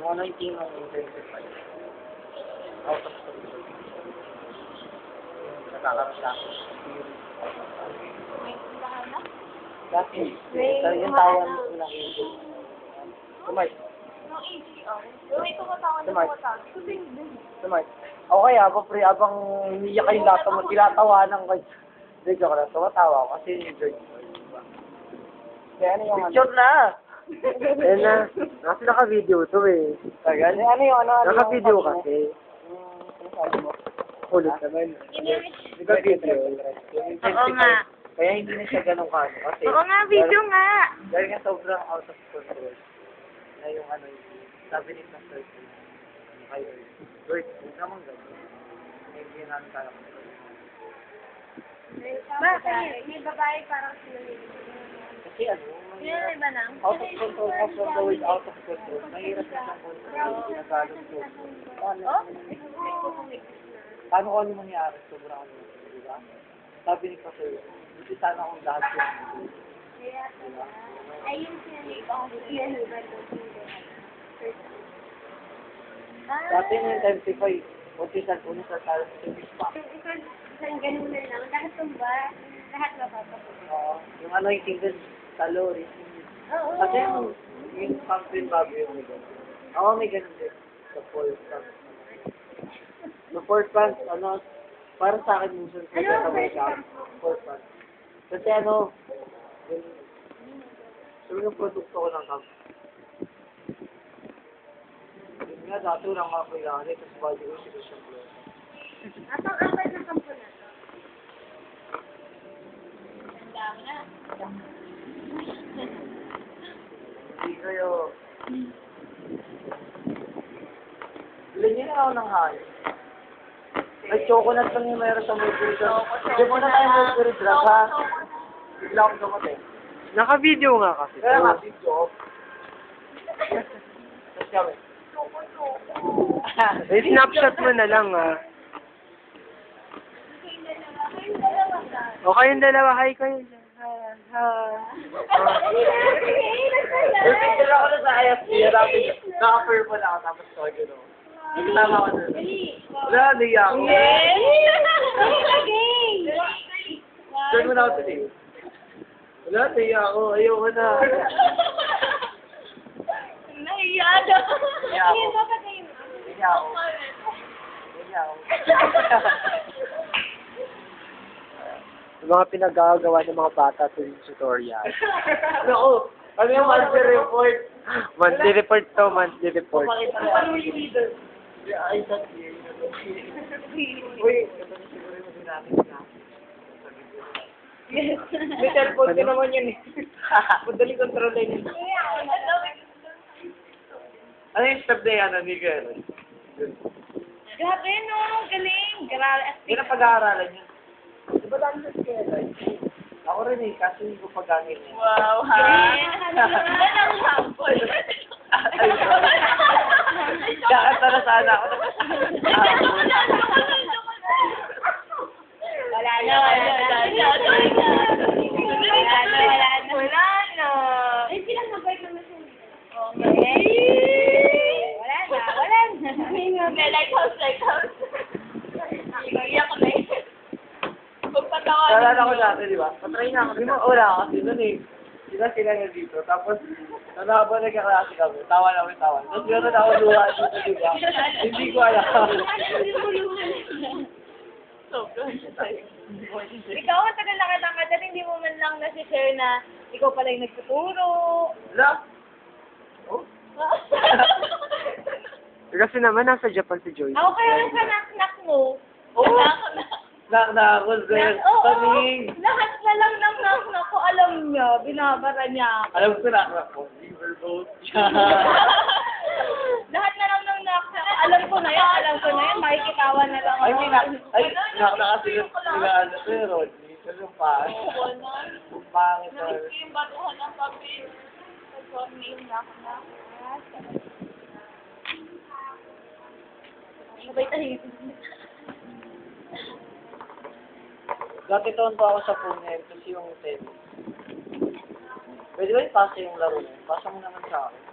Yung ano yung team ng intensify. Out of control. Nakakaroon sa akin. May tindahan na? Dati, May yung mga tawan ano. ko ng angel. Sumay. Yung AGR. Yung tumatawa na Smart. tumatawa. Kasi hindi. Sumay. Okay, abang umiyak kayong lahat mo, tinatawanan ko. Hindi, joke lang. Tumatawa ako kasi yung George Floyd, diba? Kaya ano yung picture na! Ayun na. Kasi naka-video to eh. Tagal. Ano yung ano? Naka-video kasi. Sabi mo? Ulit naman. Naka-video. Oo nga. Kaya hindi na siya ganun kano. Kasi, Oo nga, video nga. dahil nga sobrang out of control. Na yung ano, sabi ni Pastor, ano kayo, Lord, huwag naman ganun. Hindi namin kaya control. Bakit? May babae parang sila nila. Kasi ano, Yung iba na? out of control, most of the word out of control. Mahirap na siyang control. Ginagalong ko. Oh? Paano ko ano mangyari? Sobrang ano, di ba? Sabi ni Pastor, hindi sana akong lahat yun. Ayun sila nila. Yan iba doon. Dati na intensify. Kunti sa talas sa pa. Isang ganun na lang. Lahat tumba. Lahat mapapapag. Oo. Yung ano yung tinggal sa lori. Oo. Kasi yung campaign bago yung may ganun. Ako may ganun din. Sa fourth pants. Sa fourth pants, ano, para sa akin yung sunod Ano, sa may camp. Fourth pants. Kasi ano, yung produkto ko ng camp. Yun nga, dati lang ako kailangan eh, tapos body ko si Christian Blow. Atang apat na kampo na. Ang dami na. Hindi kayo. Bilhin niyo na ako ng hayo. Ay, coconut lang yung meron sa Mercury Drug. Hindi mo na tayo Mercury Drug, ha? Bigla akong dumating. Naka-video nga kasi. Kaya nga, big job. Tapos kami. Eh, snapshot mo na lang ah. O kayong dalawa, hi kayo. Picture ako na sa IFC, naka-purple ako, tapos ko, gano'n. Tama ko na. Wala, niya ako. Turn mo na ako today. Wala, niya ako. Ayoko na. Nahiya daw. Nahiya ako. Hindi, bakit kayo? Niya ako. Niya ako. Yung mga pinagagawa ng mga bata tuwing tutorial. Naku, ano yung monthly report? Monthly report to, monthly report. Papakita ko. Ano yung leader? I thought here. Uy, ito na siguro yung ginamit na. Yes. May cellphone ko naman yun eh. Madali kontrolin yun. Ano yung step na yan, ni Gero? Grabe, no? Galing. Grabe. Yun ang pag-aaralan yun. Di ba dami sa skela? Ako rin eh, kasi hindi ko pag-gamit yun. Wow, ha? Yan ang sample. Kakanta na sana ako. Wala na, wala na. Wala na. Eh, silang mag-break naman siya. Oo, wala na. May lighthouse. Iyak ko na eh. Pagpatawa. Nalala ko dati, di ba? Patry na ako. Di mo, wala ako kasi nun eh. Sila na dito. Tapos, habang nagkaklase kami, tawa. Tapos meron ako luha dito, di ba? Hindi ko alam. Ikaw, ang tagal na kitang kadal, hindi mo man lang nasi-share na ikaw pala yung nagtuturo. Wala. Oh? Kasi naman, nasa Japan si Joy. Ako kaya yung kanak-nak mo. Oo. Knock-knock. Nakakos ko yun. Paning. Lahat na lang ng knock-knock ko, alam niya, binabara niya ako. Alam ko na ako. Riverboat. Lahat na lang ng knock-knock, alam ko na yan, makikitawan na lang ako. Nakakasigat sila, ano, pero, dito yung pa. Pangit na. Yung batuhan ng papel. Nag-name na ako na. Sabay tayo. Dati taon pa ako sa phone kasi yung tennis. Pwede ba ipasa yung laro mo? Pasa mo naman sa akin.